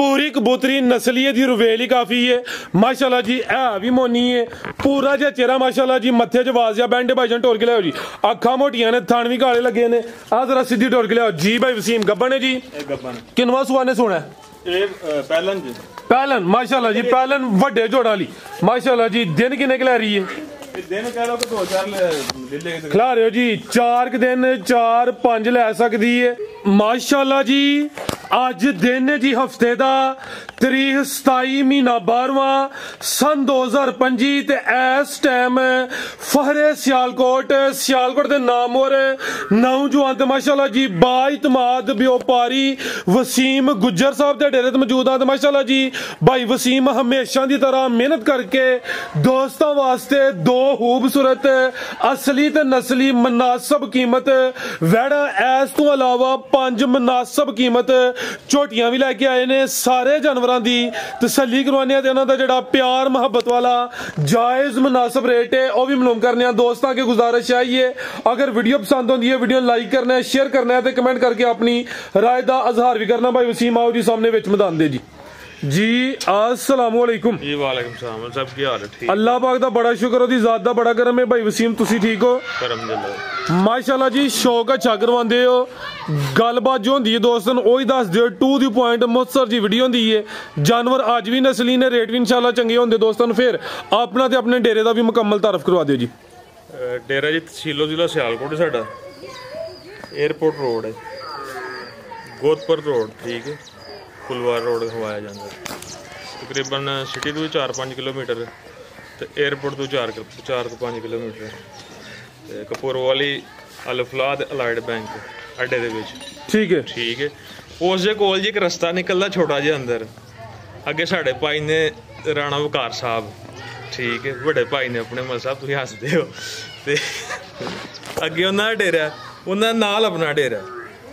पूरी कबूतरी नस्ली दी रुवेली काफी है माशाल्लाह जी। है भी मोनी है पूरा जिहा चेहरा माशाल्लाह जी। मत्थे च वाज जिहा बैंड भाईजान टोर के लियाओ जी। अखां मोटियां ने थान भी काले लगे ने। आ जरा सीधी टोर के लियाओ जी भाई वसीम। गब्बन है जी किनवा सुआ ने सोना पहलन जी। पहलन माशाल्लाह जी। पहलन वड्डे जोड़ा वाली माशाल्लाह जी। दिन किन्ने क लै रही है? दिन कह लो कि 2-4 खिला रहे हो जी। 4 दिन 4-5 लै सकती है माशाल्लाह जी। अज दिन है जी हफ्ते का तरीक 27 महीना 12वां सन 2025 ते इस टाइम फहरे सियालकोट दे नाम और नौजवान ते माशाल्लाह जी बाइतमाद व्यापारी वसीम गुज्जर साहब दे डेरे ते मौजूद आ। माशाल्लाह जी भाई वसीम हमेशा की तरह मेहनत करके दोस्तों वास्ते 2 खूबसूरत असली ते नस्ली मुनासब कीमत वैड़ा इस तो अलावा 5 मुनासब कीमत झोटियां भी लैके आए ने। सारे जानवरों की तसल्ली करवाने ते उन्हां दा जिहड़ा प्यार मुहब्बत वाला जायज़ मुनासिब रेट है वह भी मालूम करने। दोस्तों की गुजारिश आई है अगर वीडियो पसंद होती है वीडियो लाइक करना है, शेयर करना है, कमेंट करके अपनी राय का इजहार भी करना। भाई वसीम आओ जी सामने विच मैदान दे जी अस्सलाम वालेकुम जी। वालेकुम सलाम। सब की हाल है? ठीक। अल्लाह पाक दा बड़ा शुक्र, ओदी जात दा बड़ा करम है। भाई वसीम तुसी ठीक हो? करम माशाल्लाह जी। शौक अच्छा करवांदे हो। गलबात जो होंदी है दोस्तों वही दस दियो। टू दी पॉइंट मुख्तसर जी वीडियो होंदी है। जानवर अज भी नस्ली ने, रेट भी इंशाल्लाह चंगे होंदे दोस्तों। फिर अपना ते अपने डेरे का भी मुकम्मल तारफ करवा दियो जी। डेरा जी तहसीलो जिला सियालकोट है साडा। एयरपोर्ट रोड है, गोदपुर रोड, ठीक है, फुलवार रोड खवाया जाता। तकरीबन सिटी तो 4-5 किलोमीटर तो एयरपोर्ट तो 4-5 किलोमीटर। कपूरवाली अलफलाद अलाइड बैंक अड्डे दे विच, ठीक है, ठीक है। उस दे कोल जी एक रस्ता निकलदा छोटा जिहा अंदर। अगे साडे भाई ने राणा वकार साहब, ठीक है, बड़े भाई ने अपने मल साहब, तुसीं हसदे हो ते अगे उन्हां दा डेरा, उन्हां दे नाल अपना डेरा,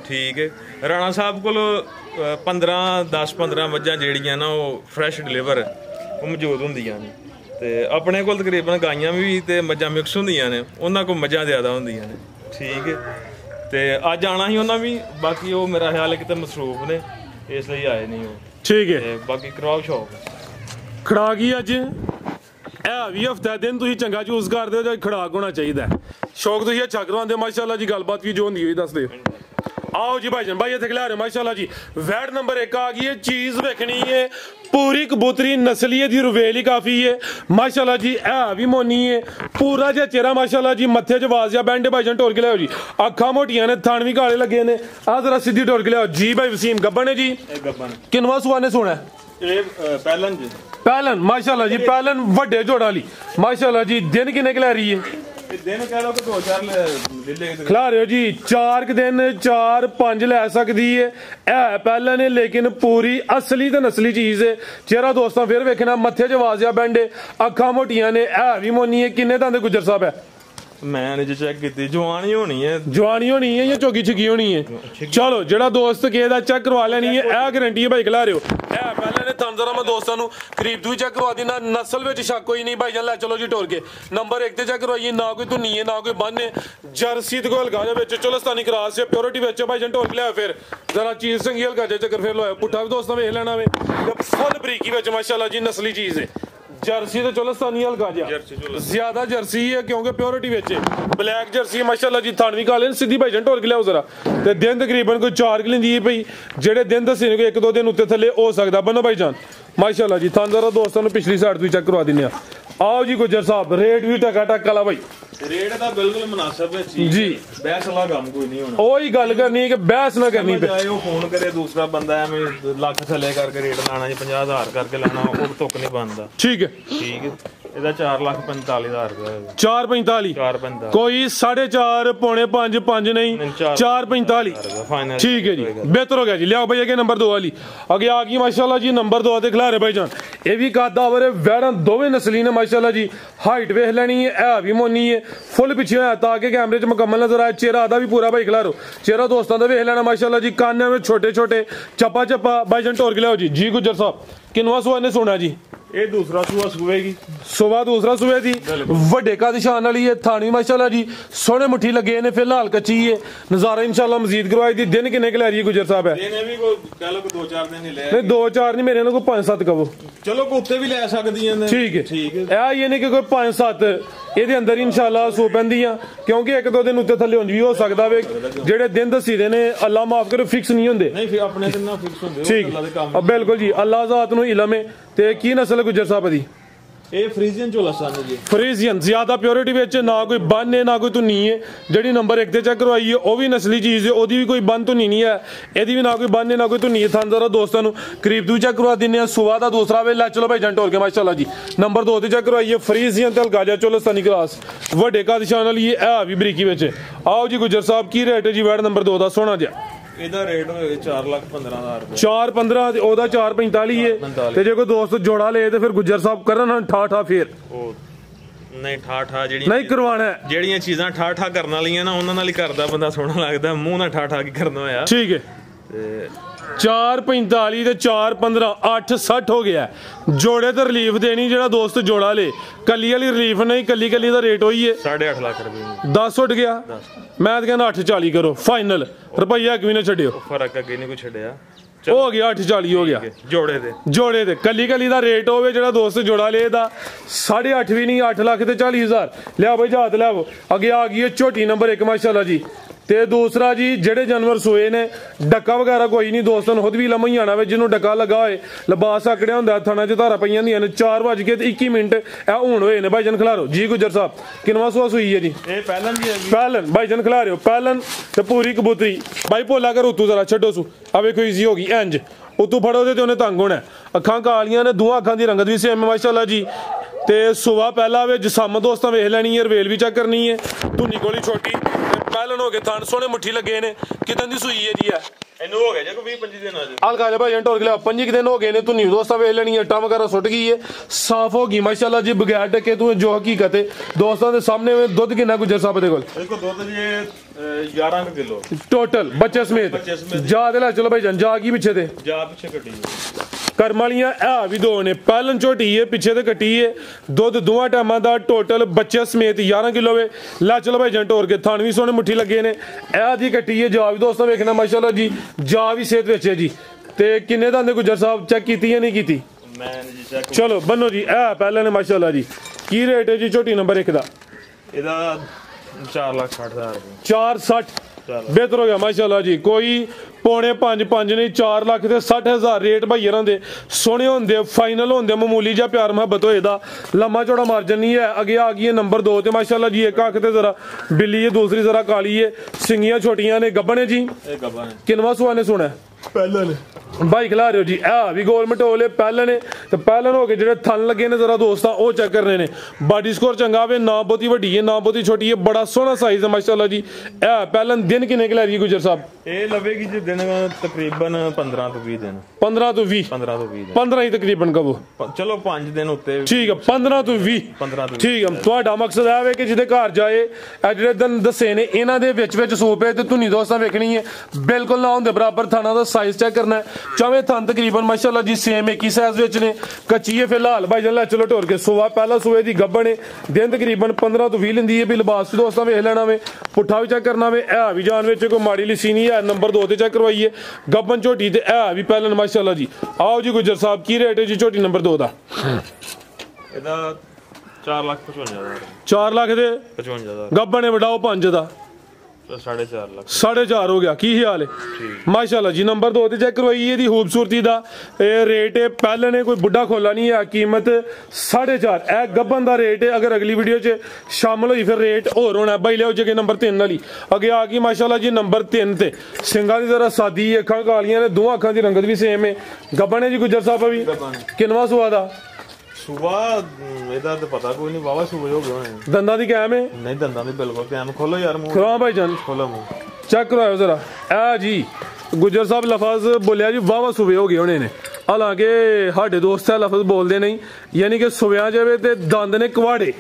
ठीक है। राणा साहब कोल 10-15 मज्जां जेहड़ियां ना वो फ्रैश डिलीवर वो मौजूद होंदियां ने ते अपने कोल तकरीबन गाइयां भी ते मज्जां मिक्स होंदियां ने। उन्हां कोल मज्जां ज़्यादा होंदियां ने, ठीक है। ते अज आना ही उन्हां भी, बाकी वो मेरा ख्याल है किते मसरूफ ने इसलिए आए नहीं वो, ठीक है। बाकी कराओ शौक खड़ाक ही अज है भी हफ्ता दिन तुसीं चंगा चूज करदे हो जां खड़ाक होना चाहिए। शौक तुसीं अच्छा करवांदे माशाल्लाह जी। गलबात भी जो होंदी होई दस दिओ। आओ जी भाईजान भाई इत्थे खिला रहे माशाल्लाह जी। वैट नंबर 1 आ गई है। चीज देखनी है पूरी कबूतरी नस्ली दी रुवेली काफी है माशाल्लाह जी। है भी मोनी है पूरा जिहा चेहरा माशाल्लाह जी। मत्थे च वाज जिहा बैंड भाईजान टोर के लियाओ जी। अखां मोटियां ने, थान भी काले लगे ने। आ जरा सीधी टोर के लियाओ जी भाई वसीम। गब्बन है जी। किनवा सुआ ने सोना पहलन जी। पहलन माशाल्लाह जी। पहलन वड्डे जोड़ा वाली माशाल्लाह जी। दिन किन्ने क लै रही है? दिन कह लो कि 2-4 खिला रहे हो जी। 4 दिन 4-5 लै सकती है पहले ने, लेकिन पूरी असली ते नस्ली चीज है। चेहरा दोस्तों फिर वेखना, मत्थे च वाज जिहा बैंड, अखां मोटियां ने, है भी मोनी है। किन्ने दंद गुज्जर साहब है? मैंने जो चेक की जवानी होनी है, जवानी होनी है या चौकी छिकी होनी है? चलो जेड़ा दोस्त के चेक करवा लेनी है, यह गारंटी है भाई। खिला रहे हो पहले ने तन जरा मैं दोस्तों को करीब तू चेक करवा देना। नस्ल में शक कोई नहीं भाईजान। लै चलो जी टोर के नंबर 1 ते चेक करवाइए। ना कोई धुनी है ना कोई बन है। जर्सी को हल्का जा चोलस्तानी क्रॉस है, प्योरिटी बच्चे भाईजान टोर के लिया। फिर जरा चीज संगी हल्का जा चक्कर फिर लो पुट्ठा भी दोस्तों वेख लेना वे। फुल बरीकी माशाल्लाह जी नस्ली चीज है। जर्सी तो चोलस्तानी हल्का जा ज्यादा जर्सी है क्योंकि प्योरिटी बेचे ब्लैक जर्सी माशाल्लाह जी। थान भी काले सीधी भाईजान टोर के लियाओ जरा। ते दिन तकरीबन कोई 4 किलो दी भाई। जेड़े दिन दसे ने 1-2 दिन उत्ते थले हो सकता बनो भाईजान माशाल्लाह जी। थान जरा दोस्तों पिछली साइड तो चेक करवा देने। आओ जी गुज्जर साहब। रेट भी टका टक वाला भाई। रेट दा बिल्कुल मुनासिब है जी। बहस वाला काम कोई नहीं होना। ओही गल करनी है कि बहस ना करनी पे। चाहे वो फोन करे दूसरा बंदा है लाख थले करके रेट लाना जी 50,000 करके लाना वो तुक नहीं बनता, ठीक है, ठीक है। ਇਹਦਾ 4,45,000 रुपया। 4,45 कोई 4.5 पौने 5 नहीं 4,45 ठीक है जी। बेहतर हो गया जी। लियाओ भैया के नंबर 2 वाली आगे आ गई माशाल्लाह जी। नंबर 2 खिला रहे भाईजान। ये भी कादावर है। वैड़ा दोवें नस्ली ने माशाल्लाह जी। हाइट वेख लेनी है भी मोनी है। फुल पिछे होया ताकि कैमरे च मुकम्मल नजर आए। चेहरा आधा भी पूरा भाई खिला रो। चेहरा दोस्तों का वेख लेना माशाल्लाह जी। कान में छोटे छोटे चप्पा चप्पा भाईजान टोर के लियाओ जी। जी गुज्जर साहब किनवा सुआ ने सोना जी? ਇਹ ਦੂਸਰਾ ਸੂਆ ਸੂਏਗੀ, ਸੁਬਾ ਦੂਸਰਾ ਸੂਏ ਦੀ ਵੱਡੇ ਕਦ ਸ਼ਾਨ ਵਾਲੀ ਹੈ। ਥਾਣੀ ਮਾਸ਼ਾਅੱਲਾ ਜੀ ਸੋਹਣੇ ਮੁੱਠੀ ਲੱਗੇ ਨੇ, ਫਿਲਹਾਲ ਕੱਚੀ ਹੈ। ਨਜ਼ਾਰਾ ਇੰਸ਼ਾਅੱਲਾ ਮਜ਼ੀਦ ਕਰਵਾਈ ਦੀ। ਦਿਨ ਕਿੰਨੇ ਕੁ ਲੈ ਰਹੀ ਹੈ ਗੁਜਰ ਸਾਹਿਬ? ਇਹਨੇ ਵੀ ਕੋਈ ਕਹ ਲੋ 2-4 ਦਿਨ ਹੀ ਲੈ, ਨਹੀਂ 2-4 ਨਹੀਂ, ਮੇਰੇ ਨਾਲ ਕੋਈ 5-7 ਕਹੋ। ਚਲੋ ਕੁੱਤੇ ਵੀ ਲੈ ਸਕਦੀਆਂ ਨੇ। ਠੀਕ ਹੈ ਠੀਕ ਹੈ। ਇਹ ਨਹੀਂ ਕਿ ਕੋਈ 5-7 ਇਹਦੇ ਅੰਦਰ ਹੀ ਇੰਸ਼ਾਅੱਲਾ ਸੂ ਪੈਂਦੀਆਂ, ਕਿਉਂਕਿ 1-2 ਦਿਨ ਉੱਤੇ ਥੱਲੇ ਉਂਝ ਵੀ ਹੋ ਸਕਦਾ ਵੇ। ਜਿਹੜੇ ਦਿਨ ਦੱਸੀ ਦੇ ਨੇ ਅੱਲਾ ਮਾਫ ਕਰੇ ਫਿਕਸ ਨਹੀਂ ਹੁੰਦੇ। ਨਹੀਂ ਫਿਰ ਆਪਣੇ ਦਿਨ ਨਾ ਫਿਕਸ ਹੁੰਦੇ, ਠੀਕ ਅੱਲਾ ਦੇ ਕੰਮ। ਬਿਲਕੁਲ ਜੀ, ਅੱਲਾ ਜ਼ਾਤ ਨੂੰ ਇਲਮ ਹੈ। ਤੇ ਕੀ ਨਸਲ ਹੈ ਗੁਜਰ ਸਾਹਿਬ ਦੀ? ਇਹ ਫਰੀਜ਼ੀਅਨ ਝੋਲਾ ਸਨ ਜੀ। ਫਰੀਜ਼ੀਅਨ ਜ਼ਿਆਦਾ ਪਿਓਰਿਟੀ ਵਿੱਚ ਨਾ ਕੋਈ ਬੰਨ ਹੈ ਨਾ ਕੋਈ ਧੁਨੀ ਹੈ। ਜਿਹੜੀ ਨੰਬਰ 1 ਤੇ ਚੈੱਕ ਕਰਵਾਈ ਹੈ ਉਹ ਵੀ ਨਸਲੀ ਚੀਜ਼ ਹੈ, ਉਹਦੀ ਵੀ ਕੋਈ ਬੰਨ ਧੁਨੀ ਨਹੀਂ ਹੈ। ਇਹਦੀ ਵੀ ਨਾ ਕੋਈ ਬੰਨ ਹੈ ਨਾ ਕੋਈ ਧੁਨੀ ਹੈ। ਥਾਂ ਜ਼ਰਾ ਦੋਸਤਾਂ ਨੂੰ ਕਰੀਬ ਤੋਂ ਚੈੱਕ ਕਰਵਾ ਦਿੰਦੇ ਆ। ਸੁਬਾ ਦਾ ਦੂਸਰਾ ਵੇ ਲੈ ਚਲੋ ਭਾਈ ਜੰਟ ਹੋਰ ਕੇ ਮਾਸ਼ਾਅੱਲਾ ਜੀ। ਨੰਬਰ 2 ਤੇ ਚੈੱਕ ਕਰਵਾਈ ਹੈ ਫਰੀਜ਼ੀਅਨ ਤੇ ਹਲਕਾਜਾ ਚੋਲਸਤਾਨੀ ਕਲਾਸ ਵੱਡੇ ਕਦ ਸ਼ਾਨ ਵਾਲੀ ਹੈ ਵੀ ਬਰੀਕੀ ਵਿੱਚ। ਆਓ ਜੀ ਗੁਜਰ ਸਾਹਿਬ ਕੀ ਰੇਟ ਹੈ ਜੀ ਵੈਟ ਨੰਬਰ 2 ਦਾ? ਸੋਹਣਾ ਜਿਹਾ ਇਹਦਾ ਰੇਟ ਹੋਏ 4,15,000 ਰੁਪਏ। 4,15 ਤੇ ਉਹਦਾ 4,45 ਹੈ। ਤੇ ਜੇ ਕੋਈ ਦੋਸਤ ਜੋੜਾ ਲੇ ਤੇ ਫਿਰ ਗੁਜਰ ਸਾਹਿਬ ਕਰਨ ਠਾ ਫੇਰ ਉਹ ਨਹੀਂ ਠਾ ਜਿਹੜੀ ਨਹੀਂ ਕਰਵਾਣਾ। ਜਿਹੜੀਆਂ ਚੀਜ਼ਾਂ ਠਾ ਕਰਨ ਵਾਲੀਆਂ ਨਾ ਉਹਨਾਂ ਨਾਲ ਹੀ ਕਰਦਾ ਬੰਦਾ ਸੋਹਣਾ ਲੱਗਦਾ, ਮੂੰਹ ਨਾਲ ਠਾ ਕੀ ਕਰਨਾ ਹੋਇਆ। ਠੀਕ ਹੈ। ਤੇ 4,45 ਤੇ 4,15 8,60 ਹੋ ਗਿਆ। ਜੋੜੇ ਤੇ ਰਿਲੀਫ ਦੇਣੀ ਜਿਹੜਾ ਦੋਸਤ ਜੋੜਾ ਲੇ, ਕੱਲੀ ਵਾਲੀ ਰਿਲੀਫ ਨਹੀਂ, ਕੱਲੀ ਦਾ ਰੇਟ ਹੋਈ ਹੈ 8.5 ਲੱਖ ਰੁਪਏ। 10 ਉੱਡ ਗਿਆ। ਮੈਂ ਤਾਂ ਕਹਿੰਦਾ 8,40 ਕਰੋ ਫਾਈਨਲ, ਰੁਪਈਆ ਕਿਵੇਂ ਨਾ ਛੱਡਿਓ। ਫਰਕ ਅੱਗੇ ਨਹੀਂ ਕੋਈ ਛੱਡਿਆ, ਹੋ ਗਿਆ 8,40 ਹੋ ਗਿਆ। ਜੋੜੇ ਤੇ ਕੱਲੀ ਦਾ ਰੇਟ ਹੋਵੇ ਜਿਹੜਾ ਦੋਸਤ ਜੋੜਾ ਲੇ ਦਾ 8.5 ਵੀ ਨਹੀਂ 8,40,000 ਲਿਆ ਬਈ ਜਾਤ ਲਿਆਓ। ਅੱਗੇ ਆ ਗਈ ਹੈ ਝੋਟੀ ਨੰਬਰ 1 ਮਾਸ਼ਾਅੱਲਾ ਜੀ। ਤੇ ਦੂਸਰਾ ਜੀ ਜਿਹੜੇ ਜਾਨਵਰ ਸੋਏ ਨੇ ਡੱਕਾ ਵਗੈਰਾ ਕੋਈ ਨਹੀਂ, ਦੋਸਤਾਂ ਨੂੰ ਖੁਦ ਵੀ ਲੰਮਾ ਹੀ ਆਣਾ ਵੇ। ਜਿਹਨੂੰ ਡੱਕਾ ਲੱਗਾ ਹੋਏ ਲਿਬਾਸ ਆਕੜਿਆ ਹੁੰਦਾ, ਥਣਾ 'ਚ ਧਾਰਾ ਪਈਆਂ ਹੁੰਦੀਆਂ ਨੇ। 4:21 ਇਹ ਹੁਣ ਹੋਏ ਨੇ ਭਾਈਜਨ ਖਿਲਾਰੋ ਜੀ। ਗੁਜਰ ਸਾਹਿਬ ਕਿਨਵਾ ਸੂਆ ਸੂਈ ਹੈ ਜੀ? ਇਹ ਪਹਿਲਨ ਜੀ ਹੈ ਜੀ। ਪਹਿਲਨ ਭਾਈਜਨ ਖਿਲਾਰਿਓ, ਪਹਿਲਨ ਤੇ ਪੂਰੀ ਕਬੂਤਰੀ। ਭਾਈ ਭੋਲਾ ਕਰ ਉਤੂ ਜ਼ਰਾ ਛੱਡੋ ਸੂ ਆ ਵੇਖੋ ਈਜ਼ੀ ਹੋ ਗਈ ਇੰਜ ਉਤੂ ਫੜੋ ਤੇ ਉਹਨੇ ਤੰਗ ਹੋਣਾ। ਅੱਖਾਂ ਕਾਲੀਆਂ ਨੇ, ਦੋਹਾਂ ਅੱਖਾਂ ਦੀ ਰੰਗਤ ਵੀ ਸੇਮ ਮਾਸ਼ਾਅੱਲਾ ਜੀ। ਤੇ ਸੁਬਾ ਪਹਿਲਾ ਵੇ ਜਸਮ ਦੋਸਤਾਂ ਵੇਖ ਲੈਣੀ ਹੈ, ਰਵੇਲ ਵੀ ਚੈੱਕ ਕਰਨੀ ਹੈ। ਧੁਨੀ ਕੋਲੀ ਛੋਟੀ ਪਹਿਲਨ ਹੋ ਗਏ, ਥਣ ਸੋਹਣੇ ਮੁੱਠੀ ਲੱਗੇ ਨੇ। ਕਿਦਾਂ ਦੀ ਸੂਈ ਹੈ ਜੀ? ਇਹਨੂੰ ਹੋ ਗਿਆ ਜੇ ਕੋਈ 20-25 ਦਿਨ ਆ ਜੇ। ਹਲਕਾ ਜਿਹਾ ਭਾਈ ਢੋਲ ਗਿਆ 25 ਦਿਨ ਹੋ ਗਏ ਨੇ। ਧੁਨੀ ਦੋਸਤਾਂ ਵੇਖ ਲੈਣੀ ਹੈ, ਟਾਂ ਵਗੈਰਾ ਸੁੱਟ ਗਈ ਹੈ, ਸਾਫ਼ ਹੋ ਗਈ ਮਾਸ਼ਾਅੱਲਾ ਜੀ। ਬਗੈਰ ਟਕੇ ਤੂੰ ਜੋ ਹਕੀਕਤ ਹੈ ਦੋਸਤਾਂ ਦੇ ਸਾਹਮਣੇ। ਦੁੱਧ ਕਿੰਨਾ ਗੁਜਰ ਸਾਹਿਬ ਦੇ ਕੋਲ? ਦੇਖੋ ਦੁੱਧ ਜੀ 11 ਕਿਲੋ ਟੋਟਲ ਬੱਚੇ ਸਮੇਤ। ਜਾ ਦੇ ਲੈ ਚਲੋ ਭਾਈ ਜਨ ਜਾ ਕੀ ਪਿੱਛੇ ਤੇ ਜਾ ਪਿੱਛੇ ਕੱਟੀ ਕਰਮ ਵਾਲੀਆਂ ਇਹ ਵੀ 2 ਨੇ। ਪਹਿਲਨ ਝੋਟੀ ਹੈ, ਪਿੱਛੇ ਤੇ ਕੱਟੀ ਹੈ। ਦੁੱਧ ਦੋਵਾਂ ਟਾਈਮਾਂ ਦਾ ਟੋਟਲ ਬੱਚੇ ਸਮੇਤ 11 ਕਿਲੋ ਵੇ। ਲੈ ਚਲੋ ਭਾਈ ਜੰਟ ਹੋਰ ਕੇ ਥਣ ਵੀ ਸੋਹਣੇ ਮੁੱਠੀ ਲੱਗੇ ਨੇ। ਇਹ ਦੀ ਕੱਟੀ ਹੈ, ਜਾ ਵੀ ਦੋਸਤਾਂ ਵੇਖਣਾ ਮਾਸ਼ਾਅੱਲਾ ਜੀ। ਜਾ ਵੀ ਸਿਹਤ ਵਿੱਚ ਹੈ ਜੀ। ਤੇ ਕਿੰਨੇ ਦਾ ਨੇ ਗੁਜਰ ਸਾਹਿਬ ਚੈੱਕ ਕੀਤੀ ਜਾਂ ਨਹੀਂ ਕੀਤੀ? ਮੈਂ ਜੀ ਚੈੱਕ। ਚਲੋ ਬੰਨੋ ਜੀ। ਇਹ ਪਹਿਲਾਂ ਨੇ ਮਾਸ਼ਾਅੱਲਾ ਜੀ। ਕੀ ਰੇਟ ਹੈ ਜੀ ਝੋਟੀ ਨੰਬਰ 1 ਦਾ? ਇਹਦਾ 4,60,000 ਰੁਪਏ। 4,60 ਬਿਹਤਰ ਹੋ ਗਿਆ ਮਾਸ਼ਾਅੱਲਾ ਜੀ। ਕੋਈ ਪੌਣੇ 5 ਨਹੀਂ 4,60,000 ਰੇਟ ਭਾਈਆਂ ਦੇ। ਸੋਹਣੇ ਹੁੰਦੇ, ਫਾਈਨਲ ਹੁੰਦੇ, ਮਾਮੂਲੀ ਜਿਹਾ ਪਿਆਰ ਮੁਹੱਬਤ ਹੋਏ ਦਾ। ਲੰਮਾ ਚੌੜਾ ਮਾਰਜਨ ਨਹੀਂ ਹੈ। ਅੱਗੇ ਆ ਗਈ ਹੈ ਨੰਬਰ 2 ਤੇ ਮਾਸ਼ਾਅੱਲਾ ਜੀ। ਇੱਕ ਅੱਖ ਤੇ ਜ਼ਰਾ ਬਿੱਲੀ ਹੈ, ਦੂਸਰੀ ਜ਼ਰਾ ਕਾਲੀ ਹੈ। ਸਿੰਗੀਆਂ ਛੋਟੀਆਂ ਨੇ, ਗੱਬਣ ਜੀ। ਇਹ ਗੱਬਣ ਹੈ। ਕਿਨਵਾ ਸੁਆ ਨੇ ਸੁਣਾ? ਪਹਿਲਨ ਬਾਈ ਖਿਲਾ ਰਹੇ ਹੋ ਜੀ। ਇਹ ਵੀ ਗੋਲ ਮਟੋਲੇ ਪਹਿਲਨ ਨੇ। ਤੇ ਪਹਿਲਨ ਹੋ ਕੇ ਜਿਹੜੇ ਥਣ ਲੱਗੇ ਨੇ ਜ਼ਰਾ ਦੋਸਤਾਂ ਉਹ ਚੈੱਕ ਕਰਨੇ ਨੇ। ਬਾਡੀ ਸਕੋਰ ਚੰਗਾ ਵੇ, ਨਾ ਬਹੁਤੀ ਵੱਡੀ ਹੈ ਨਾ ਬਹੁਤੀ ਛੋਟੀ ਹੈ, ਬੜਾ ਸੋਹਣਾ ਸਾਈਜ਼ ਹੈ ਮਾਸ਼ਾਅੱਲਾ ਜੀ। ਇਹ ਪਹਿਲਨ ਦਿਨ ਕਿੰਨੇ ਕੁ ਲੈ ਰਹੀ ਹੈ ਗੁਜਰ ਸਾਹਿਬ? ਇਹ ਲਵੇਗੀ ਜੀ ਦਿਨ ਤਕਰੀਬਨ 15 ਤੋਂ 20 ਦਿਨ। 15 ਤੋਂ 20 15 ਹੀ ਤਕਰੀਬਨ ਕਹੋ। ਚਲੋ 5 ਦਿਨ ਉੱਤੇ ਠੀਕ ਹੈ। 15 ਤੋਂ 20 ਠੀਕ ਹੈ। ਤੁਹਾਡਾ ਮਕਸਦ ਇਹ ਵੇ ਕਿ ਜਿਹਦੇ ਘਰ ਜਾਏ ਇਹ ਜਿਹੜੇ ਦਿਨ ਦੱਸੇ ਨੇ ਇਹਨਾਂ ਦੇ ਵਿੱਚ ਸੂਪੇ ਤੇ ਧੁਨੀ ਦੋਸਤਾਂ ਵੇਖਣੀ ਹੈ। ਬਿਲਕੁਲ ਨਾ ਹੁੰਦੇ ਬਰਾਬਰ ਥਾਣਾ ਦਾ ਸਾਈਜ਼ ਚੈੱਕ ਕਰਨਾ ਹੈ। ਚਾਵੇਂ ਥਣ ਤਕਰੀਬਨ ਮਾਸ਼ਾਅੱਲਾ ਜੀ ਸੇਮ ਇੱਕ ਹੀ ਸਾਈਜ਼ ਵਿੱਚ ਨੇ। ਕੱਚੀ ਹੈ ਫਿਲਹਾਲ ਭਾਈ ਜਨ ਲੈ ਚਲੋ ਢੋਰ ਕੇ। ਸੁਬਾ ਪਹਿਲਾ ਸੂਏ ਦੀ ਗੱਬਣ ਹੈ। ਦਿਨ ਤਕਰੀਬਨ 15 ਤੋਂ 20 ਲੈਂਦੀ ਹੈ। ਵੀ ਲਿਬਾਸ ਦੋਸਤਾਂ ਵੇਖ ਲੈਣਾ ਵੇ, ਪੁੱਠਾ ਵੀ ਚੈੱਕ ਕਰਨਾ ਵੇ। ਇਹ ਵੀ ਜਾਨ ਵਿੱਚ ਕੋਈ ਮਾੜੀ ਲਿਸੀ ਨਹੀਂ ਹੈ। ਨੰਬਰ 2 ਤੇ ਚੈੱਕ ਕਰਵਾਈਏ ਗੱਬਨ ਝੋਟੀ ਤੇ ਇਹ ਵੀ ਪਹਿਲਨ ਮਾਸ਼ਾਅੱਲਾ ਜੀ। ਆਓ ਜੀ ਗੁਜਰ ਸਾਹਿਬ ਕੀ ਰੇਟ ਹੈ ਜੀ ਝੋਟੀ ਨੰਬਰ 2 ਦਾ? ਇਹਦਾ 4,55,000 4 ਲੱਖ ਦੇ 55,000 ਗੱਬਨ ਵਡਾਓ 5 ਦਾ 4.5 ਲੱਖ 4.5 ਹੋ ਗਿਆ। ਕੀ ਹਾਲ ਹੈ ਮਾਸ਼ਾਅੱਲਾ ਜੀ। ਨੰਬਰ 2 ਤੇ ਚੈੱਕ ਕਰਵਾਈਏ ਇਹਦੀ ਖੂਬਸੂਰਤੀ ਦਾ ਇਹ ਰੇਟ ਹੈ। ਪਹਿਲੇ ਨੇ ਕੋਈ ਬੁੱਢਾ ਖੋਲਾ ਨਹੀਂ ਹੈ। ਕੀਮਤ 4.5 ਇਹ ਗੱਬਨ ਦਾ ਰੇਟ ਹੈ। ਅਗਰ ਅਗਲੀ ਵੀਡੀਓ 'ਚ ਸ਼ਾਮਲ ਹੋਈ ਫਿਰ ਰੇਟ ਹੋਰ ਹੋਣਾ। ਬਾਈ ਲਿਆਓ ਜਗੇ ਨੰਬਰ 3 ਵਾਲੀ। ਅੱਗੇ ਆ ਗਈ ਮਾਸ਼ਾਅੱਲਾ ਜੀ ਨੰਬਰ 3 ਤੇ। ਸਿੰਘਾਂ ਦੀ ਜ਼ਰਾ ਸਾਦੀ, ਅੱਖਾਂ ਕਾਲੀਆਂ ਨੇ, ਦੋਹਾਂ ਅੱਖਾਂ ਦੀ ਰੰਗਤ ਵੀ ਸੇਮ ਹੈ। ਗੱਬਨ ਹੈ ਜੀ ਗੁਜਰ ਸਾਹਿਬ ਵੀ। ਕਿਨਵਾ ਸੁਆ ਦਾ? ਸੁਬਾ ਇਹਦਾ ਤਾਂ ਪਤਾ ਕੋਈ ਨਹੀਂ, ਵਾਵਾ ਸੂਏ ਹੋ ਗਏ ਹੋਣੇ। ਦੰਦਾਂ ਦੀ ਕਾਇਮ ਹੈ? ਨਹੀਂ ਦੰਦਾਂ ਦੀ ਬਿਲਕੁਲ ਕਾਇਮ। ਖੋਲੋ ਯਾਰ ਮੂੰਹ। ਖਵਾ ਭਾਈ ਜਾਨ ਖੋਲੋ ਮੂੰਹ ਚੈੱਕ ਕਰਵਾਓ ਜ਼ਰਾ। ਇਹ ਜੀ ਗੁਜਰ ਸਾਹਿਬ ਲਫ਼ਜ਼ ਬੋਲਿਆ ਜੀ ਵਾਵਾ ਸੂਏ ਹੋ ਗਏ ਹੋਣੇ ਨੇ। ਹਾਲਾਂਕਿ ਸਾਡੇ ਦੋਸਤ ਇਹ ਲਫ਼ਜ਼ ਬੋਲਦੇ ਨਹੀਂ, ਯਾਨੀ ਕਿ ਸੁਵਿਆਂ ਜਾਵੇ ਤੇ ਦੰਦ ਨੇ ਕੁਆੜੇ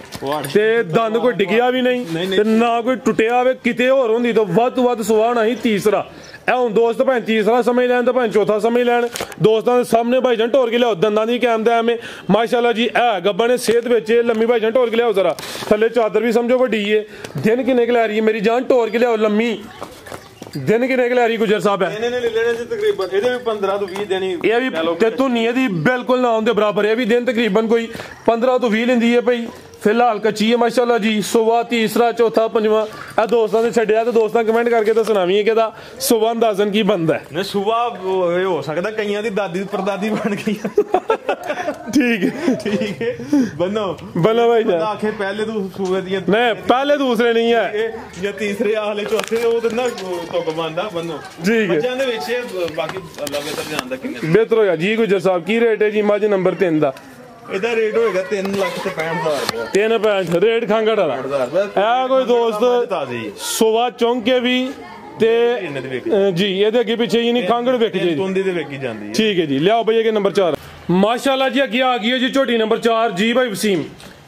ਤੇ ਦੰਦ ਕੋਈ ਡਿੱਗਿਆ ਵੀ ਨਹੀਂ ਤੇ ਨਾ ਕੋਈ ਟੁੱਟਿਆ ਹੋਵੇ। ਕਿਤੇ ਹੋਰ ਹੁੰਦੀ ਤਾਂ ਵੱਧ ਤੋਂ ਵੱਧ ਸੁਆ ਹੋਣਾ ਸੀ ਤੀਸਰਾ। ਇਹ ਹੁਣ ਦੋਸਤ ਭਾਵੇਂ ਤੀਸਰਾ ਸਮਝ ਲੈਣ ਤੇ ਭਾਵੇਂ ਚੌਥਾ ਸਮਝ ਲੈਣ, ਦੋਸਤਾਂ ਦੇ ਸਾਹਮਣੇ ਭਾਈਜਾਨ ਢੋਰ ਕੇ ਲਿਆਓ, ਦੰਦਾਂ ਦੀ ਕੈਮ ਦਾ ਐਵੇਂ ਮਾਸ਼ਾਅੱਲਾ ਜੀ। ਇਹ ਗੱਬਾ ਨੇ ਸਿਹਤ ਵਿੱਚ ਲੰਮੀ ਭਾਈਜਾਨ ਢੋਰ ਕੇ ਲਿਆਓ ਜ਼ਰਾ, ਥੱਲੇ ਚਾਦਰ ਵੀ ਸਮਝੋ ਵੱਡੀ ਏ। ਦਿਨ ਕਿੰਨੇ ਕੁ ਲੈ ਰਹੀ ਹੈ ਮੇਰੀ ਜਾਨ, ਢੋਰ ਕੇ ਲਿਆਓ ਲੰਮੀ, ਦਿਨ ਕਿੰਨੇ ਕੁ ਲੈ ਰਹੀ ਗੁਜਰ ਸਾਹਿਬ? ਇਹਨੇ ਲੈ ਲੈਣੇ ਸੀ ਤਕਰੀਬਨ, ਇਹਦੇ ਵੀ 15 ਤੋਂ 20 ਦਿਨ ਹੀ, ਇਹ ਵੀ ਤੇ ਧੁਨੀ ਇਹਦੀ ਬਿਲਕੁਲ ਨਾ ਆਉਣ ਦੇ ਬਰਾਬਰ, ਇਹ ਵੀ ਦਿਨ ਤਕਰੀਬਨ ਕੋਈ 15 ਤੋਂ 20 ਲੈਂਦੀ ਹੈ ਭਾਈ। ਫਿਲਹਾਲ ਕੱਚੀ ਹੈ ਮਾਸ਼ਾਅੱਲਾ ਜੀ। ਸੁਬਾ ਤੀਸਰਾ ਚੌਥਾ ਪੰਜਵਾਂ ਇਹ ਦੋਸਤਾਂ ਨੇ ਛੱਡਿਆ ਤੇ ਦੋਸਤਾਂ ਕਮੈਂਟ ਕਰਕੇ ਦੱਸਣਾ ਵੀ ਹੈ ਕਿ ਇਹਦਾ ਸੁਬਾ ਅੰਦਾਜ਼ਨ ਕੀ ਬਣਦਾ ਹੈ। ਨੇ ਸੁਬਾ ਹੋ ਸਕਦਾ ਕਈਆਂ ਦੀ ਦਾਦੀ ਪਰਦਾਦੀ ਬਣ ਗਈ। ਠੀਕ ਹੈ ਬੰਨੋ ਭਾਈ ਜਾਨ ਆਖੇ ਪਹਿਲੇ ਤੂੰ ਸੂਬੇ ਦੀਆਂ ਨਹੀਂ, ਪਹਿਲੇ ਦੂਸਰੇ ਨਹੀਂ ਹੈ ਜਾਂ ਤੀਸਰੇ ਆਹਲੇ ਚੌਥੇ, ਉਹ ਤਾਂ ਨਾ ਤੁਕ ਬੰਦਾ ਬੰਨੋ। ਠੀਕ ਹੈ ਬੱਚਿਆਂ ਦੇ ਵਿੱਚ ਬਾਕੀ ਅੱਲਾ ਬਿਹਤਰ ਜਾਣਦਾ ਕਿੰਨੇ ਬਿਹਤਰ ਹੋਇਆ ਜੀ। ਗੁਜਰ ਸਾਹਿਬ ਕੀ ਰੇਟ ਹੈ ਜੀ ਮੱਝ ਨੰਬਰ 3 ਦਾ? ਇਹਦਾ ਰੇਟ ਹੋਏਗਾ 3,65,000 ਰੁਪਏ। 3.65 ਰੇਟ ਖਾਂਗੜ ਵਾਲਾ। ਇਹ ਕੋਈ ਦੋਸਤ ਸੁਬਾ ਚੌਂਕੇ ਵੀ ਤੇ ਜੀ ਇਹਦੇ ਅੱਗੇ ਪਿੱਛੇ ਹੀ ਨਹੀਂ ਖਾਂਗੜ ਵੇਖ ਜੀ, ਤੁੰਦੀ ਦੇ ਵੇਖੀ ਜਾਂਦੀ ਹੈ। ਠੀਕ ਹੈ ਜੀ। ਲਿਆਓ ਭਈਆ ਕੇ ਨੰਬਰ 4 ਮਾਸ਼ਾਅੱਲਾ ਜੀ। ਅੱਗੇ ਆ ਗਈ ਹੈ ਜੀ ਝੋਟੀ ਨੰਬਰ 4 ਜੀ ਭਾਈ ਵਸੀਮ।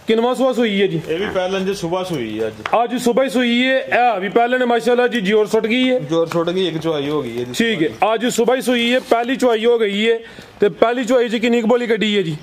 ਕਿੰਨਵਾਂ ਸੂਆ ਸੂਈ ਹੈ ਜੀ? ਇਹ ਵੀ ਪਹਿਲਾਂ ਜੇ ਸਵੇਰ ਸੂਈ ਹੈ, ਅੱਜ ਸਵੇਰ ਸੂਈ ਹੈ। ਇਹ ਵੀ ਪਹਿਲੇ ਨੇ ਮਾਸ਼ਾਅੱਲਾ ਜੀ ਜੋਰ ਸੁੱਟ ਗਈ ਹੈ, ਜੋਰ ਸੁੱਟ ਗਈ, ਇੱਕ ਚੁਆਈ ਹੋ ਗਈ ਹੈ। ਠੀਕ ਹੈ, ਅੱਜ ਸਵੇਰ ਸੂਈ ਹੈ, ਪਹਿਲੀ ਚੁਆਈ ਹੋ ਗਈ ਹੈ। ਤੇ ਪਹਿਲੀ ਚੁਆਈ 'ਚ ਕਿੰਨੀ ਕੁ ਬੋਲੀ ਕੱਢੀ ਹੈ ਜੀ?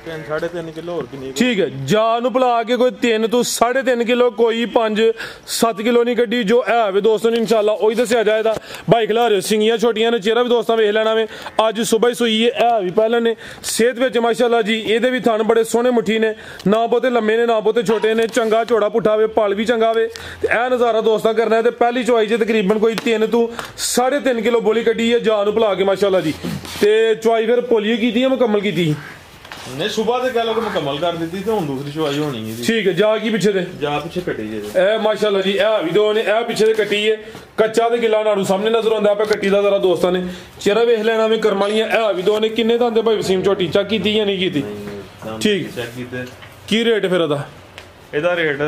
3.5 ਕਿਲੋ ਹੋਰ ਕਿੰਨੀ? ਠੀਕ ਹੈ, ਜਾ ਨੂੰ ਭੁਲਾ ਕੇ ਕੋਈ 3 ਤੋਂ 3.5 ਕਿਲੋ, ਕੋਈ 5-7 ਕਿਲੋ ਨਹੀਂ ਕੱਢੀ। ਜੋ ਹੈ ਵੇ ਦੋਸਤੋ ਨੇ ਇਨਸ਼ਾਅੱਲਾ ਉਹੀ ਦੱਸਿਆ ਜਾਏਗਾ। ਭਾਈ ਖਿਲਾਰੇ ਸਿੰਘੀਆਂ ਛੋਟੀਆਂ ਨੇ, ਚਿਹਰਾ ਵੀ ਦੋਸਤਾਂ ਵੇਖ ਲੈਣਾ ਵੇ। ਅੱਜ ਸਵੇਰ ਹੀ ਸੂਈ ਹੈ, ਇਹ ਵੀ ਪਹਿਲਾਂ ਨੇ ਸਿਹਤ ਵਿੱਚ ਮਾਸ਼ਾਅੱਲਾ ਜੀ। ਇਹਦੇ ਵੀ ਥਣ ਬੜੇ ਸੋਹਣੇ ਮੁੱਠੀ ਨੇ, ਨਾ ਬਹੁਤੇ ਲੰਮੇ ਨੇ ਨਾ ਬਹੁਤੇ ਛੋਟੇ ਨੇ, ਚੰਗਾ ਝੋੜਾ ਪੁੱਠਾ ਵੇ, ਪਲ ਵੀ ਚੰਗਾ ਵੇ। ਤੇ ਇਹ ਨਜ਼ਾਰਾ ਦੋਸਤਾਂ ਕਰਨਾ ਹੈ। ਤੇ ਪਹਿਲੀ ਚੁਆਈ 'ਚ ਤਕਰੀਬਨ ਕੋਈ 3 ਤੋਂ 3.5 ਕਿਲੋ ਬੋਲੀ ਕੱਢੀ ਹੈ ਜਾ ਨੂੰ ਭੁਲਾ ਕੇ ਮਾਸ਼ਾਅੱਲਾ ਜੀ। ਤੇ ਚੁਆਈ ਫਿਰ ਪੋਲੀਓ ਕੀਤੀ ਹੈ ਮੁਕੰਮਲ ਕੀਤੀ? ਨੇ ਸੁਬਾ ਤੇ ਗੱਲ ਮੁਕੰਮਲ ਕਰ ਦਿੱਤੀ ਤੇ ਹੁਣ ਦੂਸਰੀ ਚੁਆਈ ਹੋਣੀ ਹੈ। ਠੀਕ ਹੈ, ਜਾ ਕੀ ਪਿੱਛੇ ਤੇ ਜਾ ਪਿੱਛੇ ਕੱਟੀ ਜੇ ਇਹ ਮਾਸ਼ਾਅੱਲਾ ਜੀ। ਇਹ ਵੀ ਦੋ ਨੇ, ਇਹ ਪਿੱਛੇ ਤੇ ਕੱਟੀ ਹੈ, ਕੱਚਾ ਤੇ ਗਿੱਲਾ ਨਾੜੂ ਸਾਹਮਣੇ ਨਜ਼ਰ ਆਉਂਦਾ। ਆਪਾਂ ਕੱਟੀ ਦਾ ਜ਼ਰਾ ਦੋਸਤਾਂ ਨੇ ਚਿਹਰਾ ਵੇਖ ਲੈਣਾ ਵੀ ਕਰਮ ਵਾਲੀਆਂ। ਇਹ ਵੀ ਦੋ ਨੇ। ਕਿੰਨੇ ਤਾਂ ਭਾਈ ਵਸੀਮ ਝੋਟੀ ਚੈੱਕ ਕੀਤੀ ਜਾਂ ਨਹੀਂ ਕੀਤੀ? ਠੀਕ, ਚੈੱਕ ਕੀਤੇ। ਕੀ ਰੇਟ ਫਿਰ ਇਹਦਾ? ਇਹਦਾ ਰੇਟ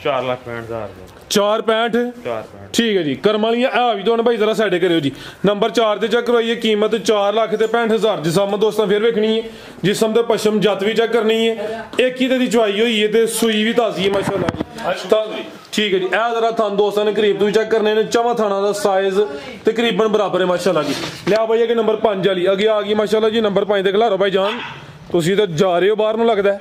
4,65,000 ਰੁਪਏ। 4.65 ਠੀਕ ਹੈ ਜੀ। ਕਰਮ ਵਾਲੀਆਂ ਆ ਵੀ ਦੋਨ ਭਾਈ ਜ਼ਰਾ ਸਾਈਡ ਕਰਿਓ ਜੀ। ਨੰਬਰ 4 ਤੇ ਚੈੱਕ ਕਰਵਾਈਏ। ਕੀਮਤ 4,65,000। ਜਿਸਮ ਦੋਸਤਾਂ ਫਿਰ ਵੇਖਣੀ ਹੈ, ਜਿਸਮ ਤੇ ਪਸ਼ਮ ਜੱਤ ਵੀ ਚੈੱਕ ਕਰਨੀ ਹੈ। ਇੱਕ ਹੀ ਤੇ ਦੀ ਚੁਆਈ ਹੋਈ ਹੈ ਤੇ ਸੂਈ ਵੀ ਤਾਜ਼ੀ ਹੈ ਮਾਸ਼ਾਅੱਲਾ ਜੀ। ਠੀਕ ਹੈ ਜੀ। ਇਹ ਜ਼ਰਾ ਥਣ ਦੋਸਤਾਂ ਨੇ ਕਰੀਬ ਤੋਂ ਵੀ ਚੈੱਕ ਕਰਨੇ ਨੇ। ਚਵਾਂ ਥਾਣਾ ਦਾ ਸਾਈਜ਼ ਤਕਰੀਬਨ ਬਰਾਬਰ ਹੈ ਮਾਸ਼ਾਅੱਲਾ ਜੀ। ਲਿਆ ਭਾਈ ਕਿ ਨੰਬਰ 5 ਵਾਲੀ ਅੱਗੇ ਆ ਗਈ ਮਾਸ਼ਾਅੱਲਾ ਜੀ। ਨੰਬਰ 5 ਤੇ ਖਿਲਾਰੋ ਭਾਈ ਜਾਨ, ਤੁਸੀਂ ਤਾਂ ਜਾ ਰਹੇ ਹੋ ਬਾਹਰ ਨੂੰ ਲੱਗਦਾ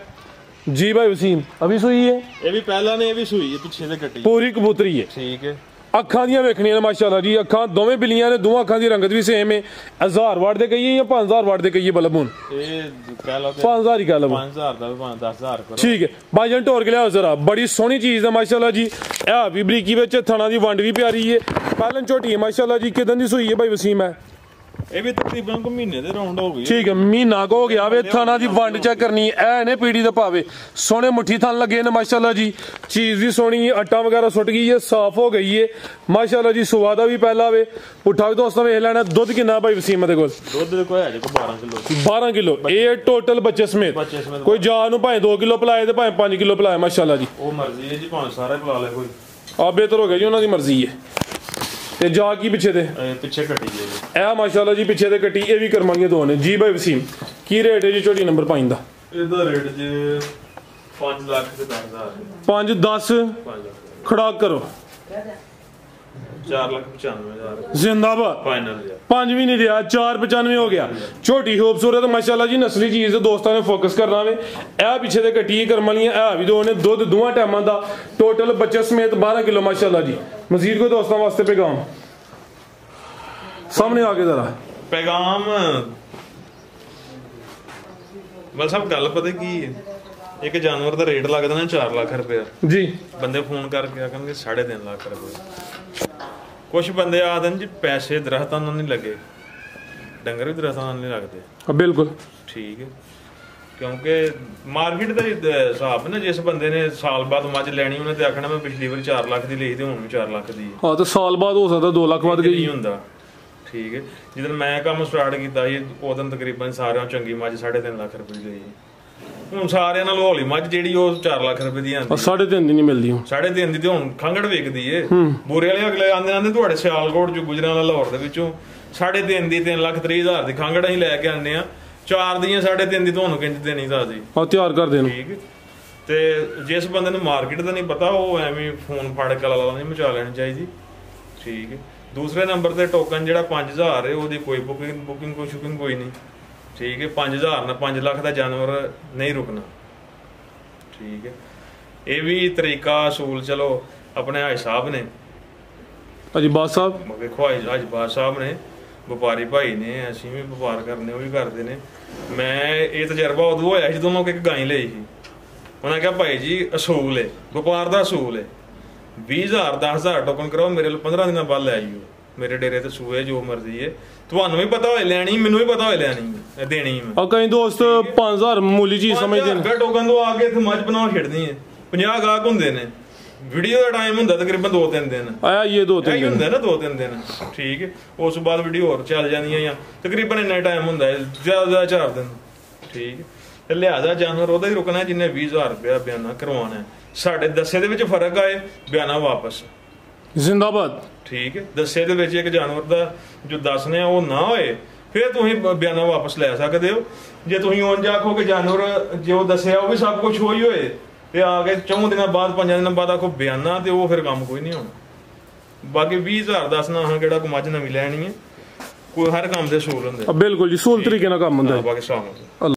ਜੀ। ਭਾਈ ਵਸੀਮ ਅਭੀ ਸੂਈ ਹੈ? ਇਹ ਵੀ ਪਹਿਲਾਂ ਨੇ, ਇਹ ਵੀ ਸੂਈ ਹੈ, ਪਿੱਛੇ ਤੇ ਕੱਟੀ ਪੂਰੀ ਕਬੂਤਰੀ ਹੈ। ਠੀਕ ਹੈ। ਅੱਖਾਂ ਦੀਆਂ ਵੇਖਣੀਆਂ ਨੇ ਮਾਸ਼ਾਅੱਲਾ ਜੀ। ਅੱਖਾਂ ਦੋਵੇਂ ਬਿੱਲੀਆਂ ਨੇ, ਦੋਵਾਂ ਅੱਖਾਂ ਦੀ ਰੰਗਤ ਵੀ ਸੇਮ ਹੈ। 1000 ਵਾਟ ਦੇ ਕਹੀਏ ਜਾਂ 5000 ਵਾਟ ਦੇ ਕਹੀਏ ਬਲਬ? ਹੁਣ ਇਹ ਕਹਿ ਲਓ 5000 ਹੀ ਕਹਿ ਲਓ। 5000 ਦਾ 10,000 ਕਰੋ। ਠੀਕ ਹੈ ਭਾਈ ਜਾਨ, ਢੋਰ ਕੇ ਲਿਆਓ ਜ਼ਰਾ। ਬੜੀ ਸੋਹਣੀ ਚੀਜ਼ ਹੈ ਮਾਸ਼ਾਅੱਲਾ ਜੀ। ਇਹ ਵੀ ਬਰੀਕੀ ਵਿੱਚ ਥਣਾ ਦੀ ਵੰਡ ਵੀ ਪਿਆਰੀ ਹੈ। ਪਹਿਲਾਂ ਝੋਟੀ ਹੈ ਮਾਸ਼ਾਅੱਲਾ ਜੀ। ਕਿਦਾਂ ਦੀ ਸੂਈ ਹੈ ਭਾਈ ਵਸੀਮ? ਹੈ ਇਹ ਵੀ ਤਕਰੀਬਨ ਕੋ ਮਹੀਨੇ ਦੇ ਰਾਉਂਡ ਹੋ ਗਈ। ਠੀਕ ਹੈ, ਮਹੀਨਾ ਕੋ ਹੋ ਗਿਆ ਵੇ। ਥਾਣਾ ਦੀ ਵੰਡ ਚੈੱਕ ਕਰਨੀ ਐ ਨੇ ਪੀੜੀ ਦਾ ਭਾਵੇ। ਸੋਹਣੇ ਮੁੱਠੀ ਥਣ ਲੱਗੇ ਨੇ ਮਾਸ਼ਾਅੱਲਾ ਜੀ। ਚੀਜ਼ ਵੀ ਸੋਹਣੀ ਹੈ, ਆਟਾ ਵਗੈਰਾ ਸੁੱਟ ਗਈ ਹੈ, ਸਾਫ਼ ਹੋ ਗਈ ਹੈ ਮਾਸ਼ਾਅੱਲਾ ਜੀ। ਸੁਆਦਾ ਵੀ ਪਹਿਲਾ ਵੇ। ਪੁੱਠਾ ਵੀ ਦੋਸਤਾਂ ਵੇਖ ਲੈਣਾ। ਦੁੱਧ ਕਿੰਨਾ ਭਾਈ ਵਸੀਮ ਦੇ ਕੋਲ? ਦੁੱਧ ਦੇ ਕੋਲ ਹੈ ਜੀ 12 ਕਿਲੋ। 12 ਕਿਲੋ ਇਹ ਟੋਟਲ ਬੱਚੇ ਸਮੇਤ। ਕੋਈ ਜਾ ਨੂੰ ਭਾਵੇਂ 2 ਕਿਲੋ ਪਿਲਾਏ ਤੇ ਭਾਵੇਂ 5 ਕਿਲੋ ਪਿਲਾਏ ਮਾਸ਼ਾਅੱਲਾ ਜੀ। ਉਹ ਮਰਜ਼ੀ ਹੈ ਜੀ, ਭਾਵੇਂ ਸਾਰਾ ਪਿਲਾ ਲੈ ਕੋਈ। ਆ ਬਿਹਤਰ ਹੋ ਗਿਆ ਜੀ, ਉਹਨਾਂ ਦੀ ਮਰਜ਼ੀ ਹੈ। ਤੇ ਜਾ ਕੀ ਪਿੱਛੇ ਤੇ? ਪਿੱਛੇ ਕੱਟੀ ਜੀ ਇਹ ਮਾਸ਼ਾਅੱਲਾ ਜੀ ਪਿੱਛੇ ਤੇ ਕੱਟੀ। ਇਹ ਵੀ ਕਰਮਾਂੀਆਂ ਦੋ ਨੇ ਜੀ। ਭਾਈ ਵਸੀਮ ਕੀ ਰੇਟ ਹੈ ਜੀ ਝੋਟੀ ਨੰਬਰ 5 ਦਾ? ਇਹਦਾ ਰੇਟ ਜੀ 5,10,000। 5-10 ਖੜਾ ਕਰੋ। 4,95,000 ਜ਼ਿੰਦਾਬਾਦ। ਫਾਈਨਲ 5 ਵੀ ਨਹੀਂ ਰਿਹਾ, 4,95 ਹੋ ਗਿਆ। ਛੋਟੀ ਖੂਬਸੂਰਤ ਮਾਸ਼ਾਅੱਲਾ ਜੀ। ਨਸਲੀ ਚੀਜ਼ ਦੋਸਤਾਂ ਨੇ ਫੋਕਸ ਕਰਨਾ ਵੇ। ਇਹ ਪਿੱਛੇ ਤੇ ਕੱਟੀ ਕਰਮ ਵਾਲੀਆਂ। ਇਹ ਵੀ ਦੋ ਨੇ। ਦੁੱਧ ਦੋਵਾਂ ਟਾਈਮਾਂ ਦਾ ਟੋਟਲ ਬੱਚੇ ਸਮੇਤ 12 ਕਿਲੋ ਮਾਸ਼ਾਅੱਲਾ ਜੀ। ਮਜ਼ੀਦ ਕੋਈ ਦੋਸਤਾਂ ਵਾਸਤੇ ਪੈਗਾਮ ਸਾਹਮਣੇ ਆ ਕੇ ਜ਼ਰਾ ਪੈਗਾਮ ਬਸ ਸਭ ਗੱਲ ਪਤਾ ਕੀ ਹੈ। ਇੱਕ ਜਾਨਵਰ ਦਾ ਰੇਟ ਲੱਗਦਾ ਨਾ 4 ਲੱਖ ਰੁਪਏ ਜੀ। ਬੰਦੇ ਫੋਨ ਕਰਕੇ ਆਖਣਗੇ 3.5 ਲੱਖ ਰੁਪਏ। ਕੁਝ ਬੰਦੇ ਆਖਦੇ ਨੇ ਜੀ ਪੈਸੇ ਦਰਖਤਾਂ ਨਾਲ ਨਹੀਂ ਲੱਗੇ, ਡੰਗਰ ਵੀ ਦਰਖਤਾਂ ਨਾਲ ਨਹੀਂ ਲੱਗਦੇ। ਬਿਲਕੁਲ ਠੀਕ ਹੈ। ਕਿਉਂਕਿ ਮਾਰਕੀਟ ਦਾ ਹਿਸਾਬ ਨਾ, ਜਿਸ ਬੰਦੇ ਨੇ ਸਾਲ ਬਾਅਦ ਮੱਝ ਲੈਣੀ ਉਹਨੇ ਤੇ ਆਖਣਾ ਮੈਂ ਪਿਛਲੀ ਵਾਰ 4 ਲੱਖ ਦੀ ਲਈ ਤੇ ਹੁਣ ਵੀ 4 ਲੱਖ ਦੀ। ਹਾਂ ਤੇ ਸਾਲ ਬਾਅਦ ਹੋ ਸਕਦਾ 2 ਲੱਖ ਵੱਧ ਗਈ ਹੁੰਦਾ। ਠੀਕ ਹੈ। ਜਦੋਂ ਮੈਂ ਕੰਮ ਸਟਾਰਟ ਕੀਤਾ ਸੀ ਉਦੋਂ ਤਕਰੀਬਨ ਸਾਰਿਆਂ ਚੰਗੀ ਮੱਝ 3.5 ਲੱਖ ਰੁਪਏ ਦੀ ਲਈ। ਹੁਣ ਸਾਰਿਆਂ ਨਾਲ ਹੌਲੀ ਮੱਝ ਜਿਹੜੀ ਉਹ 4 ਲੱਖ ਰੁਪਏ ਦੀ ਆਂਦੀ। 3.5 ਦੀ ਨਹੀਂ ਮਿਲਦੀ ਹੁਣ। 3.5 ਦੀ ਤੇ ਹੁਣ ਖੰਗੜ ਵੇਚਦੀ ਏ। ਬੂਰੇ ਵਾਲੇ ਅਗਲੇ ਆਂਦੇ ਤੁਹਾਡੇ ਸਿਆਲਕੋਟ ਚ ਗੁਜਰਾਂਵਾਲਾ ਲਾਹੌਰ ਦੇ ਵਿੱਚੋਂ 3.5 ਦੀ 3,30,000 ਦੀ ਖੰਗੜ ਅਸੀਂ ਲੈ ਕੇ ਆਉਂਦੇ ਆ। 4 ਦੀਆਂ 3.5 ਦੀ ਤੁਹਾਨੂੰ ਕਿੰਜ ਦੇਣੀ ਦੱਸਦੀ ਆ ਤਿਆਰ ਕਰ ਦੇਣ। ਠੀਕ। ਤੇ ਜਿਸ ਬੰਦੇ ਨੂੰ ਮਾਰਕੀਟ ਦਾ ਨਹੀਂ ਪਤਾ ਉਹ ਐਵੇਂ ਫੋਨ ਫੜ ਕੇ ਲਾਲਾ ਨਹੀਂ ਮਚਾ ਲੈਣੀ ਚਾਹੀਦੀ। ਠੀਕ ਹੈ। ਦੂਸਰੇ ਨੰਬਰ ਤੇ ਟੋਕਨ ਜਿਹੜਾ 5000 ਹੈ ਉਹਦੀ ਕੋਈ ਬੁਕਿੰਗ ਕੋਈ ਸ਼ੁਕਿੰਗ ਕੋਈ ਨਹੀਂ, ਠੀਕ ਹੈ। 5000 ਨਾਲ 5 ਲੱਖ ਦਾ ਜਾਨਵਰ ਨਹੀਂ ਰੁਕਣਾ, ਠੀਕ ਹੈ। ਇਹ ਵੀ ਤਰੀਕਾ ਅਸੂਲ ਚਲੋ ਆਪਣੇ ਹਾਈ ਸਾਹਿਬ ਨੇ, ਅਜਬਾਜ਼ ਸਾਹਿਬ, ਵੇਖੋ ਅਜਬਾਜ਼ ਸਾਹਿਬ ਨੇ, ਵਪਾਰੀ ਭਾਈ ਨੇ, ਅਸੀਂ ਵੀ ਵਪਾਰ ਕਰਨੇ, ਉਹ ਵੀ ਕਰਦੇ ਨੇ। ਮੈਂ ਇਹ ਤਜਰਬਾ ਉਦੋਂ ਹੋਇਆ ਜਦੋਂ ਮੈਂ ਇੱਕ ਗਾਂ ਲਈ ਸੀ। ਉਹਨਾਂ ਕਿਹਾ ਭਾਈ ਜੀ ਅਸੂਲ ਹੈ, ਵਪਾਰ ਦਾ ਅਸੂਲ ਹੈ, 20,000 10,000 ਟੋਕਨ ਕਰਾਓ, ਮੇਰੇ ਲਈ 15 ਦਿਨਾਂ ਬਾਅਦ ਲੈ ਆਈਓ ਮੇਰੇ ਡੇਰੇ ਤੇ ਸੂਏ, ਜੋ ਮਰਜ਼ੀ ਹੈ। ਤੁਹਾਨੂੰ ਵੀ ਪਤਾ ਹੋਏ ਲੈਣੀ, ਮੈਨੂੰ ਵੀ ਪਤਾ ਹੋਏ ਲੈਣੀ ਦੇਣੀ ਮੈਂ। ਕਈ ਦੋਸਤ 5,000 ਮਾਮੂਲੀ ਚੀਜ਼ ਸਮਝਦੇ ਨੇ। ਟੋਕਨ ਤੋਂ ਆ ਕੇ ਇੱਥੇ ਮੱਝ ਬਣਾ ਖੇਡਣੀ ਹੈ, 50 ਗਾਹਕ ਹੁੰਦੇ ਨੇ, ਵੀਡੀਓ ਦਾ ਟਾਈਮ ਹੁੰਦਾ ਤਕਰੀਬਨ 2-3 ਦਿਨ ਆਇਆ, ਇਹ 2-3 ਦਿਨ ਹੁੰਦਾ ਨਾ, 2-3 ਦਿਨ, ਠੀਕ ਹੈ। ਉਸ ਤੋਂ ਬਾਅਦ ਵੀਡੀਓ ਹੋਰ ਚੱਲ ਜਾਂਦੀਆਂ ਜਾਂ ਤਕਰੀਬਨ ਇੰਨਾ ਟਾਈਮ ਹੁੰਦਾ ਹੈ, ਜ਼ਿਆਦਾ 4 ਦਿਨ, ਠੀਕ ਹੈ। ਤੇ ਲਿਹਾਜ਼ਾ ਜਾਨਵਰ ਉਹਦਾ ਹੀ ਰੁਕਣਾ ਜਿਹਨੇ 20,000 ਰੁਪਇਆ ਬਿਆਨਾ ਕਰਵਾਉਣਾ। ਸਾਡੇ ਦੱਸੇ ਦੇ ਵਿੱਚ ਫਰਕ ਆਏ, ਬਿਆਨਾ ਵਾਪਸ ਜ਼ਿੰਦਾਬਾਦ, ਠੀਕ ਹੈ। ਦੱਸੇ ਦੇ ਵਿੱਚ ਇੱਕ ਜਾਨਵਰ ਦਾ ਜੋ ਦੱਸਨੇ ਉਹ ਨਾ ਹੋਏ, ਫਿਰ ਤੁਸੀਂ ਬਿਆਨਾ ਵਾਪਸ ਲੈ ਸਕਦੇ ਹੋ। ਜੇ ਤੁਸੀਂ ਉਂਝ ਆਖੋ ਕਿ ਜਾਨਵਰ ਜੋ ਦੱਸਿਆ ਉਹ ਵੀ ਸਭ ਕੁਝ ਹੋਈ ਹੋਏ ਤੇ ਆ ਕੇ 4 ਦਿਨਾਂ ਬਾਅਦ 5 ਦਿਨਾਂ ਬਾਅਦ ਆਖੋ ਬਿਆਨਾ, ਤੇ ਉਹ ਫਿਰ ਕੰਮ ਕੋਈ ਨਹੀਂ ਹੋਣਾ। ਬਾਕੀ 20,000 ਦੱਸਣਾ ਹਾਂ ਕਿਹੜਾ ਕੋਈ ਮੱਝ ਨਵੀਂ ਲੈਣੀ ਹੈ, ਕੋਈ ਹਰ ਕੰਮ ਦੇ ਅਸੂਲ ਹੁੰਦੇ। ਬਿਲਕੁਲ ਜੀ, ਸਹੂਲ ਤਰੀਕੇ ਨਾਲ ਕੰਮ ਹੁੰਦਾ ਹੈ। ਬਾਕੀ ਸਲਾਮ।